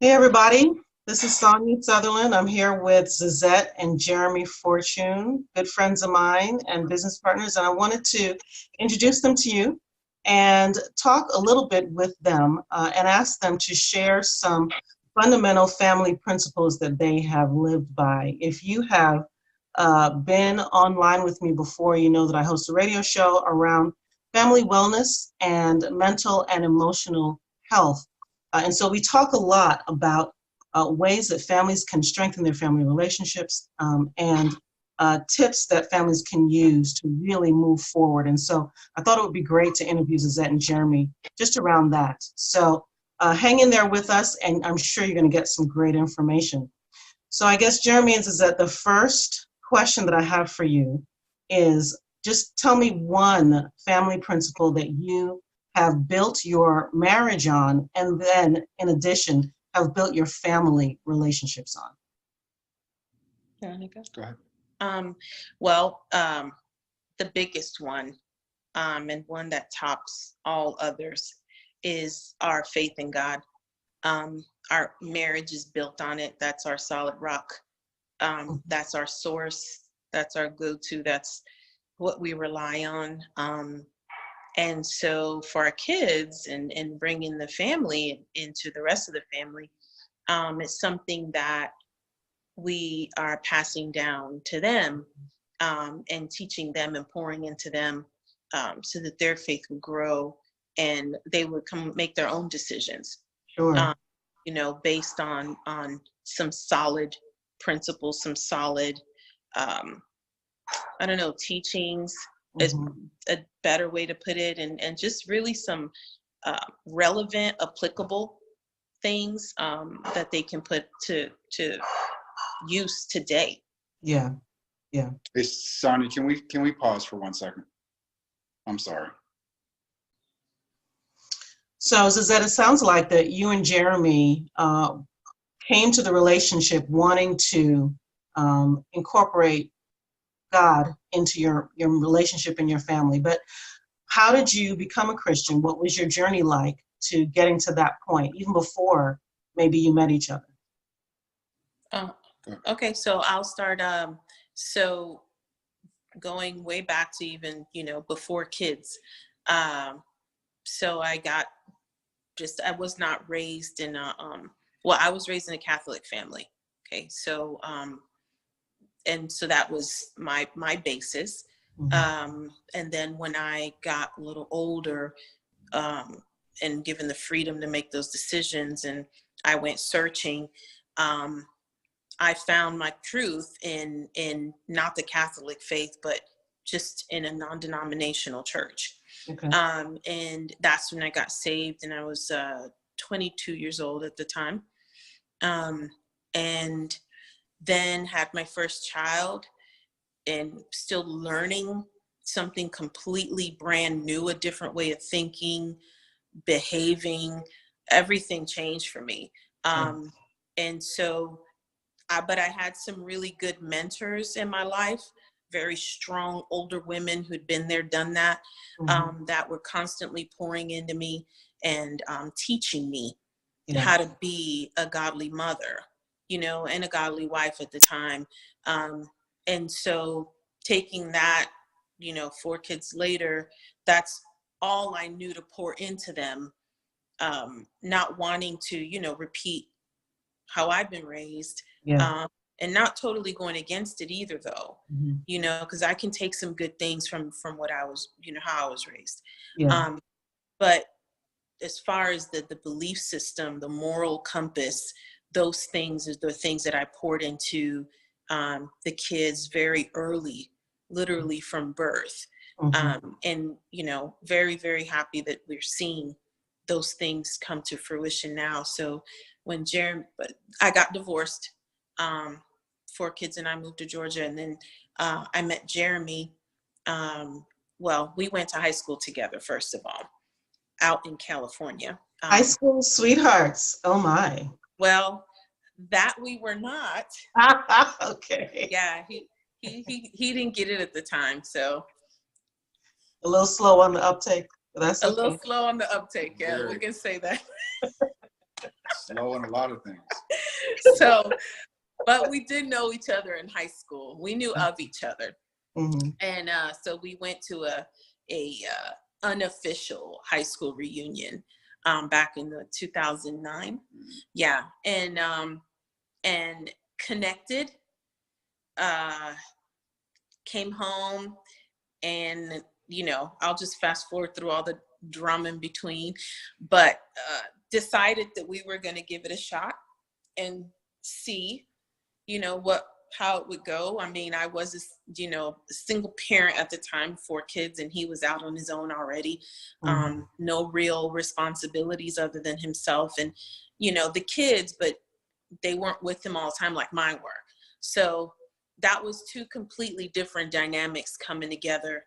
Hey everybody, this is Sonia Sutherland. I'm here with Zizette and Jeremy Fortune, good friends of mine and business partners, and I wanted to introduce them to you and talk a little bit with them and ask them to share some fundamental family principles that they have lived by. If you have been online with me before, you know that I host a radio show around family wellness and mental and emotional health. And so we talk a lot about ways that families can strengthen their family relationships and tips that families can use to really move forward. And so I thought it would be great to interview Zizette and Jeremy just around that. So hang in there with us, and I'm sure you're going to get some great information. So I guess, Jeremy and Zizette, the first question that I have for you is just tell me one family principle that you have built your marriage on, and then in addition, have built your family relationships on. Veronica? Go ahead. The biggest one, and one that tops all others, is our faith in God. Our marriage is built on it. That's our solid rock. That's our source. That's our go-to. That's what we rely on. And so for our kids and bringing the family into the rest of the family, it's something that we are passing down to them and teaching them and pouring into them so that their faith would grow and they would come make their own decisions, Sure. Based on some solid principles, some solid, teachings is a better way to put it, and just really some relevant, applicable things that they can put to use today. Yeah. Hey, Sonia, can we pause for 1 second? I'm sorry. So Zizette, it sounds like that you and Jeremy came to the relationship wanting to incorporate God into your relationship and your family. But how did you become a Christian? What was your journey like to getting to that point, even before maybe you met each other? Okay, so I'll start. So going way back to even, before kids. So I was not raised in I was raised in a Catholic family. Okay, so and so that was my basis. And then when I got a little older and given the freedom to make those decisions, and I went searching, I found my truth in not the Catholic faith, but just in a non-denominational church. Okay. And that's when I got saved, and I was 22 years old at the time. And then had my first child, and still learning something completely brand new, a different way of thinking, behaving. Everything changed for me. And so, but I had some really good mentors in my life, very strong older women who'd been there, done that, that were constantly pouring into me and teaching me how to be a godly mother, and a godly wife at the time. And so taking that, 4 kids later, that's all I knew to pour into them, not wanting to, repeat how I've been raised. And not totally going against it either, though, because I can take some good things from what I was, how I was raised. But as far as the belief system, the moral compass, those things are the things that I poured into the kids very early, literally from birth. And, very, very happy that we're seeing those things come to fruition now. So when I got divorced, 4 kids, and I moved to Georgia, and then I met Jeremy. We went to high school together, first of all, out in California. High school sweethearts. Oh my. Well, that we were not. Okay. Yeah, he didn't get it at the time, so a little slow on the uptake. But that's a okay. little slow on the uptake. Yeah, we can say that. Slow in a lot of things. So, but we did know each other in high school. We knew of each other. Mm-hmm. And so we went to a unofficial high school reunion back in the 2009. Yeah. And connected, came home, and, you know, I'll just fast forward through all the drama in between, but decided that we were going to give it a shot and see, you know, how it would go. I mean, I was, a single parent at the time, 4 kids, and he was out on his own already. No real responsibilities other than himself and, you know, the kids, but they weren't with him all the time like mine were. So that was 2 completely different dynamics coming together,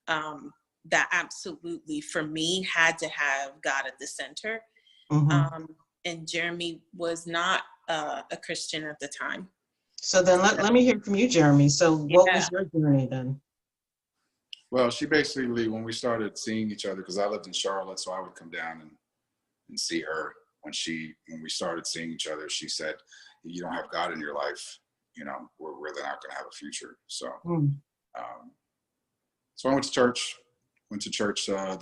that absolutely, for me, had to have God at the center. And Jeremy was not a Christian at the time. So then let me hear from you, Jeremy. So what Yeah. was your journey then? Well, she basically, when we started seeing each other, because I lived in Charlotte, so I would come down and see her. When we started seeing each other, she said, "You don't have God in your life, you know, we're really not going to have a future." So, so I went to church, the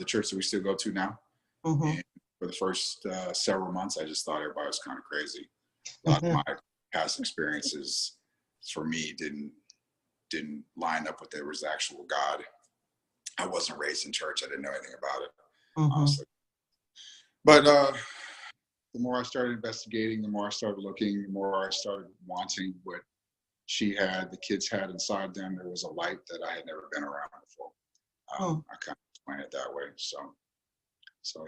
church that we still go to now. And for the first several months, I just thought everybody was kind of crazy. A lot of my past experiences, for me, didn't line up with there was actual God. I wasn't raised in church. I didn't know anything about it, honestly. But the more I started investigating, the more I started looking, the more I started wanting what she had, the kids had inside them. There was a light that I had never been around before. I kind of explain it that way. So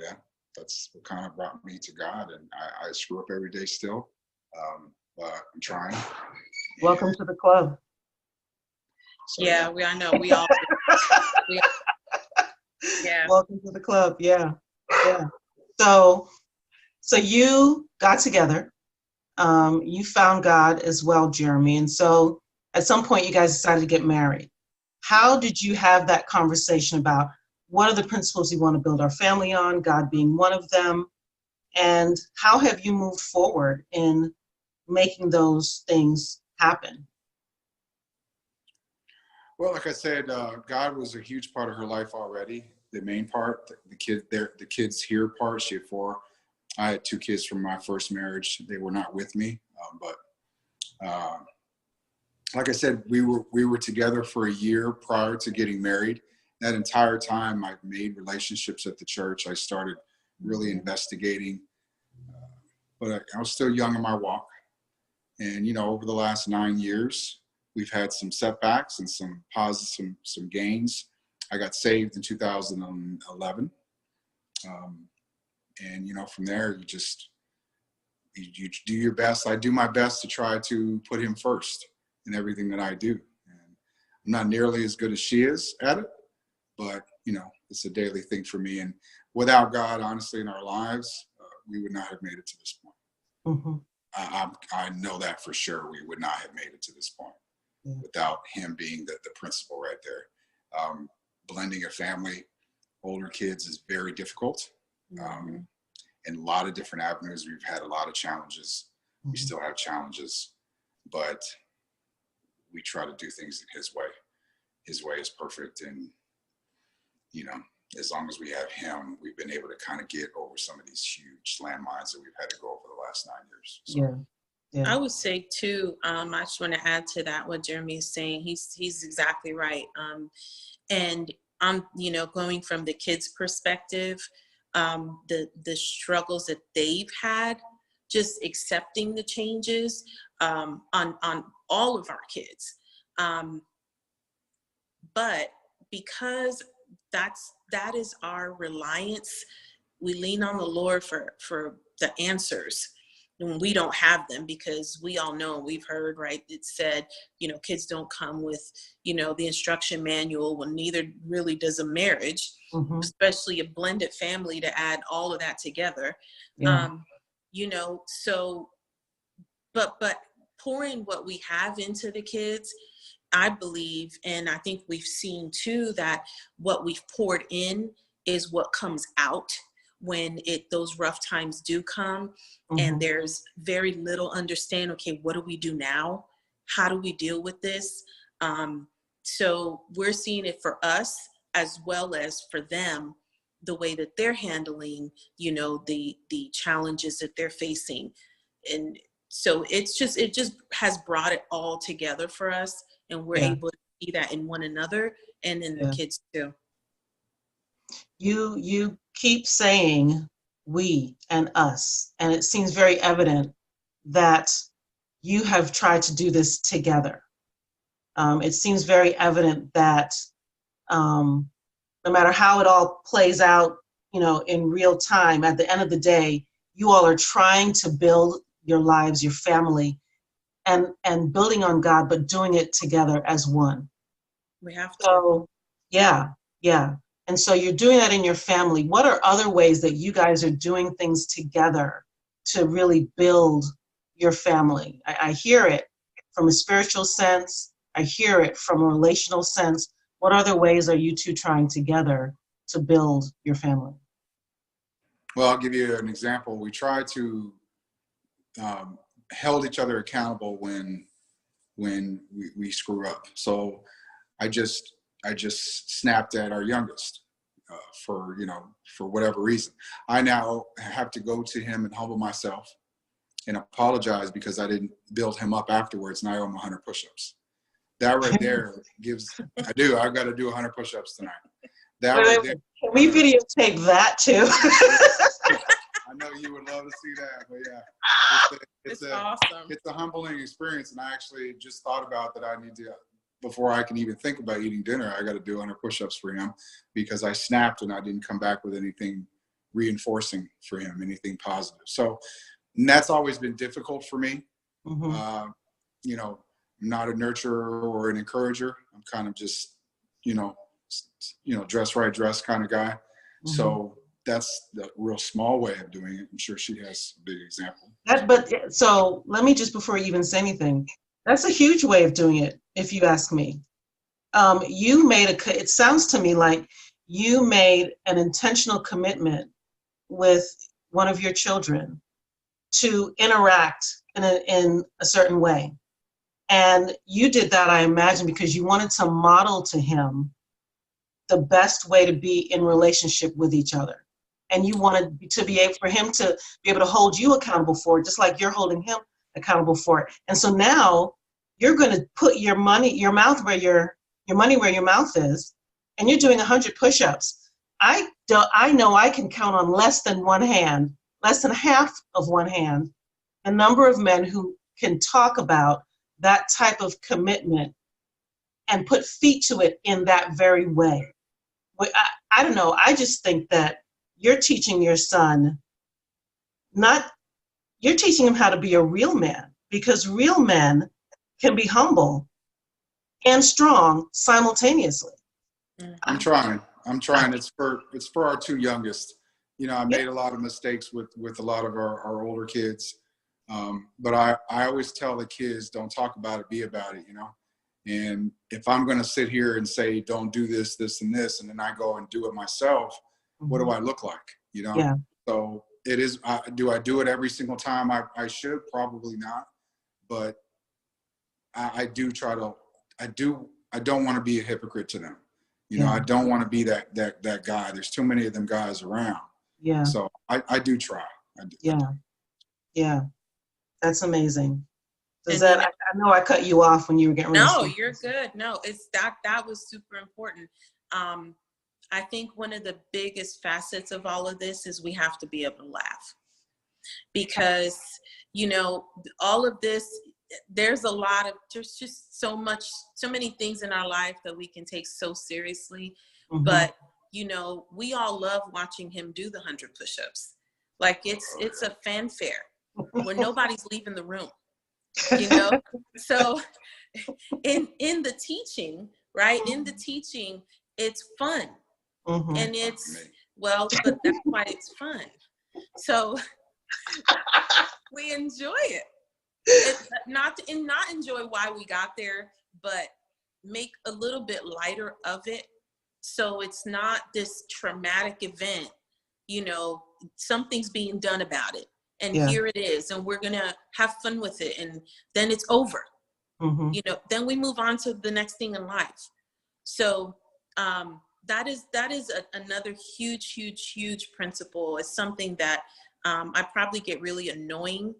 yeah, that's what kind of brought me to God. And I screw up every day still, but I'm trying. Welcome to the club. So, yeah, I know we all. Yeah. Welcome to the club. Yeah. So you got together. You found God as well, Jeremy. And so at some point you guys decided to get married. How did you have that conversation about what are the principles you want to build our family on, God being one of them? And how have you moved forward in making those things happen? Well, like I said, God was a huge part of her life already. The main part, the kids here part. She had 4. I had 2 kids from my first marriage. They were not with me, but like I said, we were together for a year prior to getting married. That entire time, I made relationships at the church. I started really investigating, but I was still young in my walk. And you know, over the last 9 years, we've had some setbacks and some positives, some gains. I got saved in 2011. And you know, from there, you do your best. I do my best to try to put him first in everything that I do. And I'm not nearly as good as she is at it, but you know, it's a daily thing for me. And without God, honestly, in our lives, we would not have made it to this point. I know that for sure. We would not have made it to this point without him being the principal right there. Blending a family, older kids is very difficult. In a lot of different avenues, we've had a lot of challenges. We still have challenges, but we try to do things in his way. His way is perfect. And, you know, as long as we have him, we've been able to kind of get over some of these huge landmines that we've had to go over the last 9 years. So. Yeah. I would say too, I just want to add to that what Jeremy is saying. He's exactly right. And I'm, you know, going from the kids' perspective, the struggles that they've had, just accepting the changes on all of our kids. But because that is our reliance, we lean on the Lord for the answers when we don't have them, because we all know, we've heard, right, it said, you know, kids don't come with, you know, the instruction manual. Well, neither really does a marriage, especially a blended family, to add all of that together. You know, so but pouring what we have into the kids, I believe, and I think we've seen too, that what we've poured in is what comes out when those rough times do come, and Mhm. there's very little understand, okay, what do we do now? How do we deal with this? So we're seeing it for us as well as for them, the way that they're handling, you know, the challenges that they're facing. And so it just has brought it all together for us, and we're Yeah. able to see that in one another and in the Yeah. kids too. You keep saying we and us, and it seems very evident that you have tried to do this together. It seems very evident that no matter how it all plays out, you know, in real time, at the end of the day, you all are trying to build your lives, your family, and building on God, but doing it together as one. We have to. So, yeah, yeah. And so you're doing that in your family. What are other ways that you guys are doing things together to really build your family? I hear it from a spiritual sense. I hear it from a relational sense. What other ways are you two trying together to build your family? Well, I'll give you an example. We try to held each other accountable when we screw up. So I just snapped at our youngest for for whatever reason. I now have to go to him and humble myself and apologize because I didn't build him up afterwards, and I owe him 100 push-ups. That right there gives. I've got to do 100 push-ups tonight. That Wait, right wait, there. can we videotape that too? I know you would love to see that, but yeah, It's awesome. It's a humbling experience, and I actually just thought about that. I need to, before I can even think about eating dinner, I got to do 100 push-ups for him because I snapped and I didn't come back with anything reinforcing for him, anything positive. So and that's always been difficult for me. Mhm. You know, I'm not a nurturer or an encourager. I'm kind of just, dress right, dress kind of guy. Mhm. So that's the real small way of doing it. I'm sure she has a big example. So let me just, before you even say anything, that's a huge way of doing it, if you ask me. It sounds to me like you made an intentional commitment with one of your children to interact in a certain way. And you did that, I imagine, because you wanted to model to him the best way to be in relationship with each other. And you wanted to be able for him to be able to hold you accountable for it, just like you're holding him accountable for it. And so now you're going to put your money where your money where your mouth is, and you're doing 100 push-ups. I know I can count on less than one hand, less than half of one hand, the number of men who can talk about that type of commitment and put feet to it in that very way. I don't know. I just think that you're teaching your son you're teaching him how to be a real man, because real men can be humble and strong simultaneously. I'm trying. It's for our two youngest. I Yeah. made a lot of mistakes with a lot of our older kids. But I always tell the kids, don't talk about it, be about it, And if I'm going to sit here and say, don't do this, this, and this, and then I go and do it myself, what do I look like? Yeah. So it is, do I do it every single time? I should, probably not. But I do try to, I don't want to be a hypocrite to them. Yeah. I don't want to be that guy. There's too many of them guys around. Yeah. So I do try. Yeah. Yeah. That's amazing. Does And that, I know I cut you off when you were getting ready to no, speak. you're good. No, it's that was super important. I think one of the biggest facets of all of this is we have to be able to laugh, because all of this, there's just so many things in our life that we can take so seriously. Mhm. But we all love watching him do the 100 push-ups. Like it's a fanfare where nobody's leaving the room. So in the teaching, right? In the teaching, it's fun. Mhm. And but that's why it's fun. So we enjoy it. Not enjoy why we got there, but make a little bit lighter of it. So it's not this traumatic event, something's being done about it. And Yeah. here it is. And we're going to have fun with it. And then it's over. Mm-hmm. You know, then we move on to the next thing in life. So that is another huge principle. It's something that I probably get really annoying,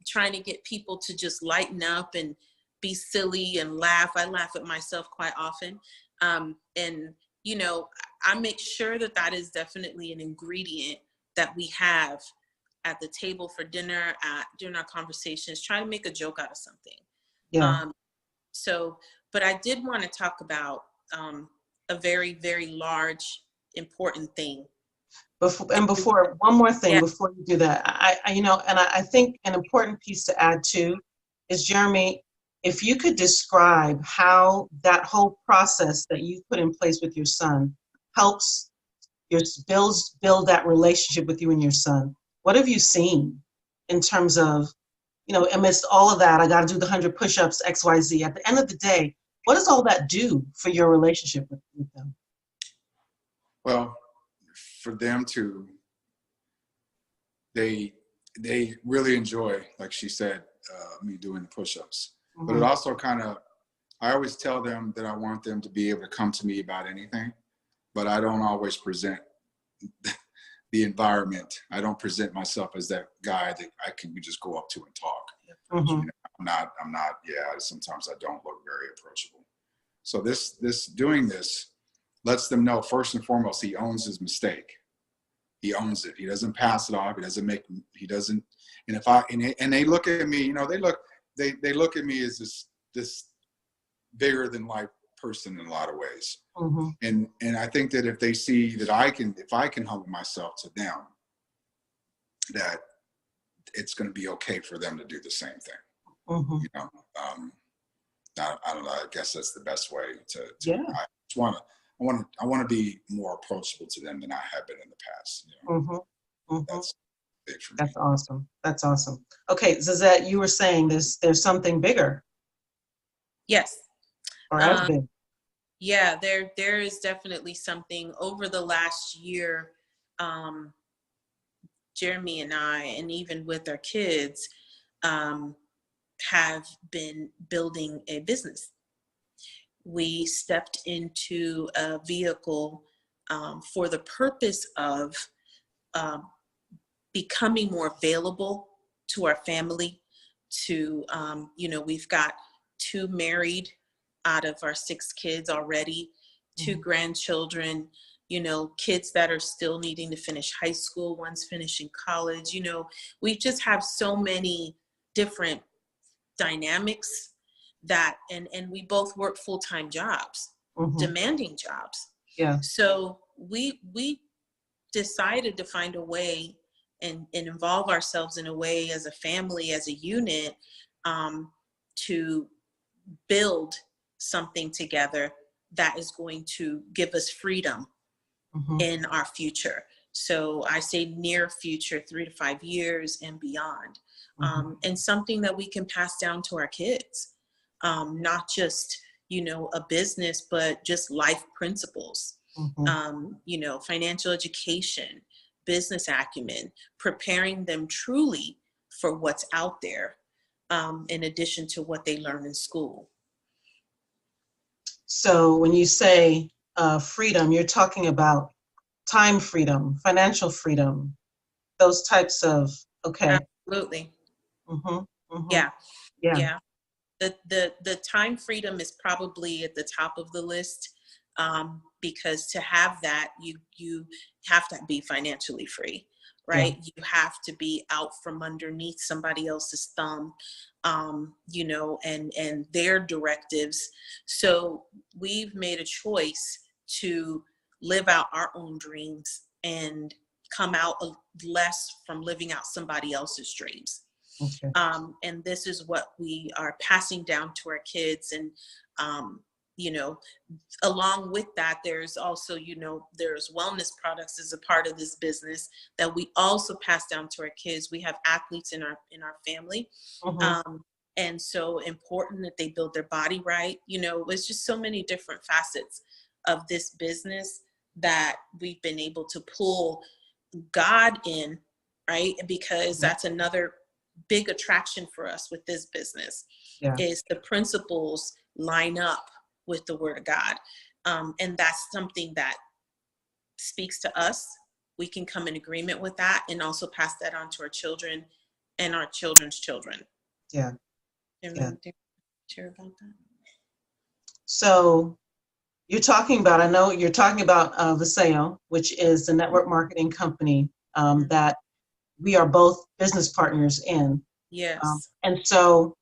trying to get people to just lighten up and be silly and laugh. I laugh at myself quite often. And, you know, I make sure that that is definitely an ingredient that we have at the table for dinner, during our conversations, try to make a joke out of something. Yeah. So, but I did want to talk about a very large, important thing. Before, one more thing, Yeah. before you do that, I think an important piece to add too is, Jeremy, if you could describe how that whole process that you put in place with your son helps build that relationship with you and your son. What have you seen in terms of, amidst all of that, I got to do the 100 push-ups, X, Y, Z. At the end of the day, what does all that do for your relationship with them? Well, for them to, they really enjoy, like she said, me doing the push-ups. Mm-hmm. But it also kind of, I always tell them that I want them to be able to come to me about anything, but I don't always present the environment. I don't present myself as that guy that we just go up to and talk. Mm-hmm. You know, I'm not, yeah, sometimes I don't look very approachable. So doing this lets them know, first and foremost, he owns his mistake. He owns it. He doesn't pass it off. He doesn't, and they look at me, they look at me as this bigger than life person in a lot of ways. Mm-hmm. And I think that if they see that if I can humble myself to them, that it's going to be okay for them to do the same thing. Mm-hmm. I don't know. I guess that's the best way to yeah. I want to be more approachable to them than I have been in the past. Mm-hmm. Mm-hmm. That's big for me. That's awesome. That's awesome. Okay, Zazette, you were saying there's something bigger. Yes. Or as big. Yeah, there is definitely something. Over the last year, Jeremy and I, and even with our kids, have been building a business. We stepped into a vehicle for the purpose of becoming more available to our family. We've got 2 married out of our 6 kids already, 2 grandchildren, kids that are still needing to finish high school, one's finishing college. We just have so many different dynamics that, and we both work full-time jobs, demanding jobs. Yeah. So we decided to find a way and involve ourselves in a way as a family, as a unit, to build something together that is going to give us freedom in our future. So I say near future, 3 to 5 years and beyond, and something that we can pass down to our kids, not just, a business, but just life principles, financial education, business acumen, preparing them truly for what's out there, in addition to what they learn in school. So when you say freedom, you're talking about time freedom, financial freedom, those types of, okay. Absolutely. Yeah. Yeah. The time freedom is probably at the top of the list, because to have that, you have to be financially free, right? Yeah. You have to be out from underneath somebody else's thumb, and their directives. So we've made a choice to live out our own dreams and come out less from living out somebody else's dreams. Okay. And this is what we are passing down to our kids. And, along with that, there's also, there's wellness products as a part of this business that we also pass down to our kids. We have athletes in our family. And so important that they build their body right. It's just so many different facets of this business that we've been able to pull God in, right? Because that's another big attraction for us with this business, is the principles line up with the Word of God. And that's something that speaks to us. We can come in agreement with that and also pass that on to our children and our children's children. Yeah. Yeah. Share about that? So you're talking about, I know you're talking about VASAYO, which is the network marketing company that we are both business partners in. Yes. And so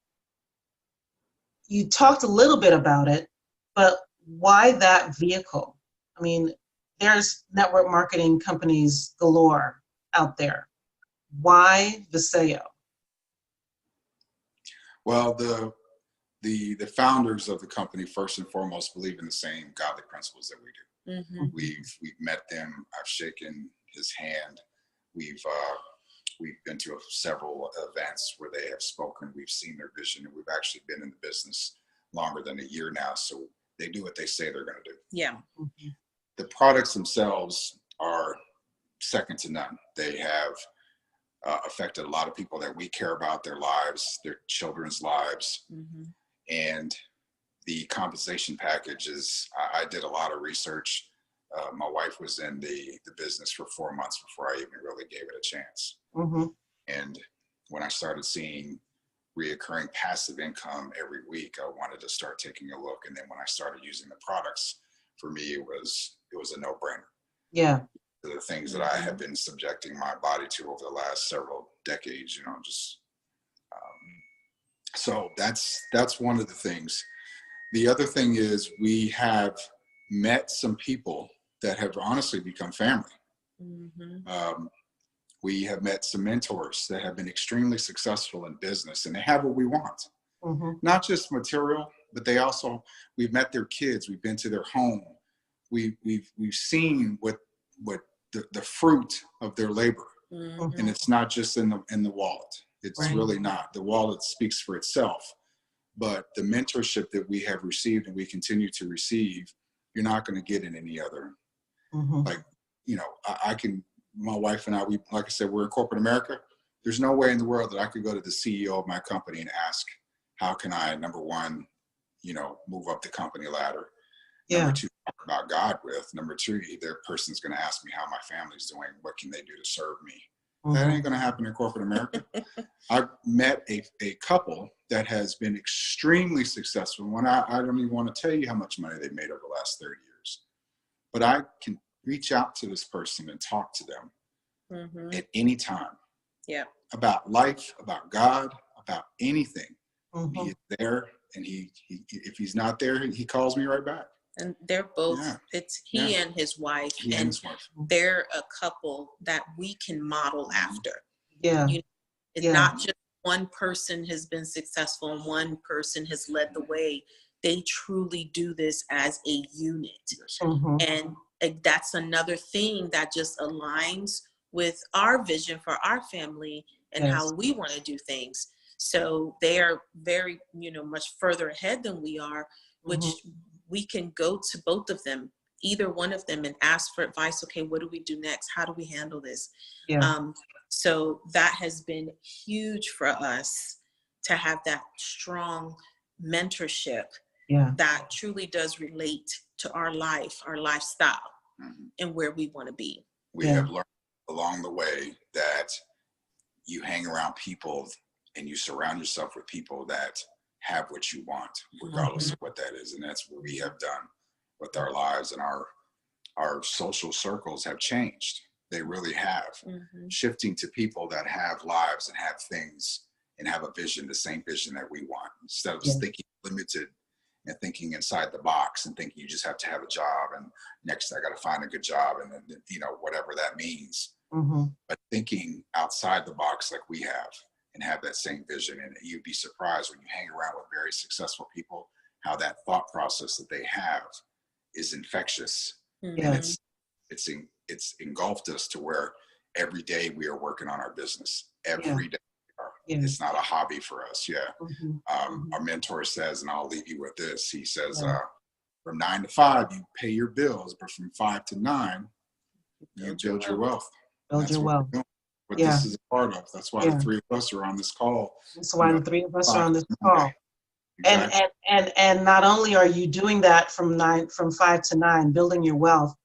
you talked a little bit about it, but why that vehicle? I mean, there's network marketing companies galore out there. Why VASAYO? Well, the founders of the company, first and foremost, believe in the same godly principles that we do. Mm-hmm. We've met them. I've shaken his hand. We've been to several events where they have spoken. We've seen their vision, and we've actually been in the business longer than a year now. So they do what they say they're going to do. Yeah. Mm-hmm. The products themselves are second to none. They have affected a lot of people that we care about, their lives, their children's lives. Mm-hmm. And the compensation package is, I did a lot of research. My wife was in the business for 4 months before I even really gave it a chance. Mm-hmm. And when I started seeing reoccurring passive income every week, I wanted to start taking a look. And then when I started using the products, for me, it was a no-brainer. Yeah. The things that I have been subjecting my body to over the last several decades, just so that's one of the things. The other thing is we have met some people that have honestly become family. Mm-hmm. We have met some mentors that have been extremely successful in business, and they have what we want. Mm-hmm. Not just material, but we've met their kids. We've been to their home. We've seen what the fruit of their labor. Mm-hmm. And it's not just in the wallet. It's Right. really not. The wallet speaks for itself. But the mentorship that we have received and we continue to receive, you're not going to get in any other. Mm-hmm. Like, my wife and I, like I said, we're in corporate America. There's no way in the world that I could go to the CEO of my company and ask, how can I, number one, move up the company ladder? Yeah. Number two, talk about God with. Number two, either person's going to ask me how my family's doing. What can they do to serve me? Mm-hmm. That ain't going to happen in corporate America. I've met a couple that has been extremely successful. When I don't even want to tell you how much money they've made over the last 30 years. But I can reach out to this person and talk to them Mm-hmm. at any time. Yeah. About life, about God, about anything. Mm-hmm. He is there, and he if he's not there, he calls me right back. And they're both, Yeah. it's he and his wife, He and his wife. they're a couple that we can model after. Yeah. It's Yeah. not just one person has been successful and one person has led the way. They truly do this as a unit. Mm-hmm. And that's another thing that just aligns with our vision for our family and Yes. how we want to do things. So they are very, much further ahead than we are, which Mm-hmm. we can go to both of them, either one of them, and ask for advice. Okay, what do we do next? How do we handle this? Yeah. So that has been huge for us to have that strong mentorship Yeah. that truly does relate to our life, our lifestyle, Mhm. and where we want to be. We Yeah. have learned along the way that you hang around people and you surround yourself with people that have what you want, regardless of what that is. And that's what we have done with our lives, and our social circles have changed. They really have. Mm-hmm. Shifting to people that have lives and have things and have a vision, the same vision that we want, instead of Yeah. thinking limited and thinking inside the box and thinking you just have to have a job, and next I got to find a good job, and then, whatever that means. Mm-hmm. But thinking outside the box like we have, and have that same vision. And you'd be surprised when you hang around with very successful people, how that thought process that they have is infectious. Mm-hmm. And it's engulfed us to where every day we are working on our business. Every day. Yeah. It's not a hobby for us. Yeah. Mm-hmm. Our mentor says, and I'll leave you with this. He says, Yeah. from 9 to 5, you pay your bills, but from 5 to 9, you build your wealth. And Build that's your what wealth. we're doing, what Yeah. this is a part of. That's why the Yeah. three of us are on this call. That's why the three of us are on this Monday. call. Exactly. And not only are you doing that from 5 to 9, building your wealth,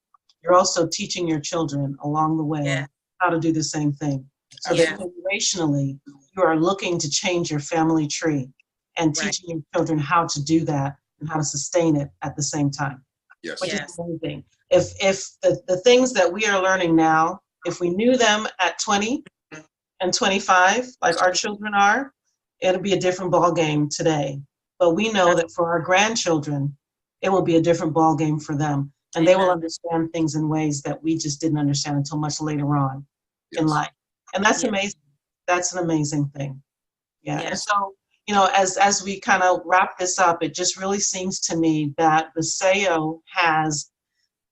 you're also teaching your children along the way Yeah. how to do the same thing. So that Yeah. generationally, you are looking to change your family tree and Right. teaching your children how to do that and how to sustain it at the same time, Yes. which Yes. is amazing. If the things that we are learning now, if we knew them at 20 and 25, like our children are, it'll be a different ball game today. But we know that for our grandchildren, it will be a different ball game for them. And they will Amen. understand things in ways that we just didn't understand until much later on in Yes. life. And that's Yeah. amazing. That's an amazing thing. Yeah. And Yes. so, as we kind of wrap this up, it just really seems to me that VASAYO has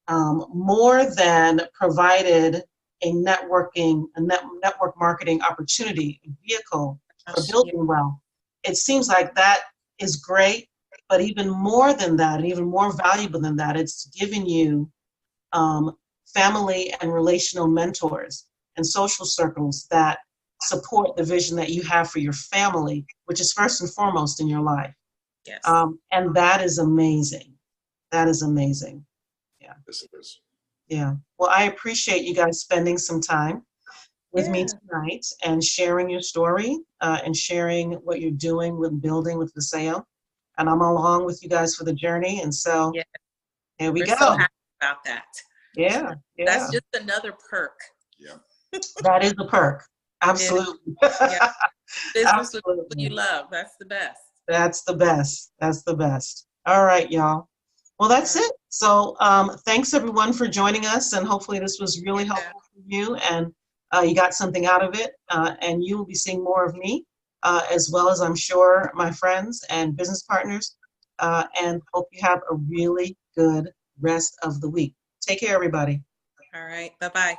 more than provided a network marketing opportunity, a vehicle for building wealth. It seems like that is great, but even more than that, and even more valuable than that, it's giving you family and relational mentors and social circles that support the vision that you have for your family, which is first and foremost in your life. Yes. And that is amazing. That is amazing. Yes, it is. Yeah. Well, I appreciate you guys spending some time with me tonight and sharing your story and sharing what you're doing with building with VASAYO. And I'm along with you guys for the journey. And so Yeah. here we We're go. so happy about that. Yeah. Yeah. That's just another perk. Yeah. That is a perk. Absolutely. Yeah. Business with people Absolutely. you love. That's the best. That's the best. That's the best. All right, y'all. Well, that's it. So thanks everyone for joining us, and hopefully this was really helpful for you, and you got something out of it, and you will be seeing more of me, as well as I'm sure my friends and business partners, and hope you have a really good rest of the week. Take care, everybody. All right. Bye-bye.